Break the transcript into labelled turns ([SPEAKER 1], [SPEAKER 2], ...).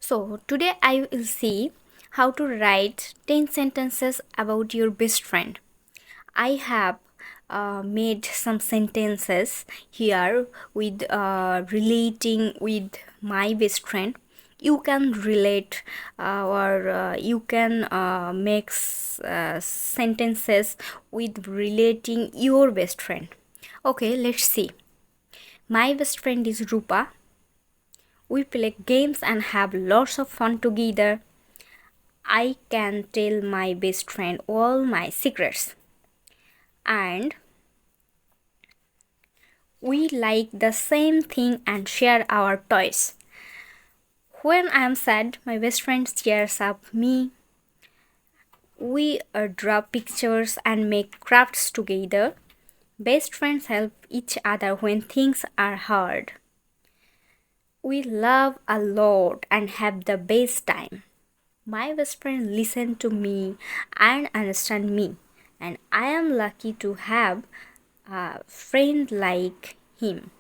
[SPEAKER 1] So, today I will see how to write 10 sentences about your best friend. I have made some sentences here with relating with my best friend. You can relate or you can make sentences with relating your best friend. Okay, let's see. My best friend is Rupa. We play games and have lots of fun together. I can tell my best friend all my secrets. And we like the same thing and share our toys. When I am sad, my best friend cheers up me. We draw pictures and make crafts together. Best friends help each other when things are hard. We love a lot and have the best time. My best friend listens to me and understand me, and I am lucky to have a friend like him.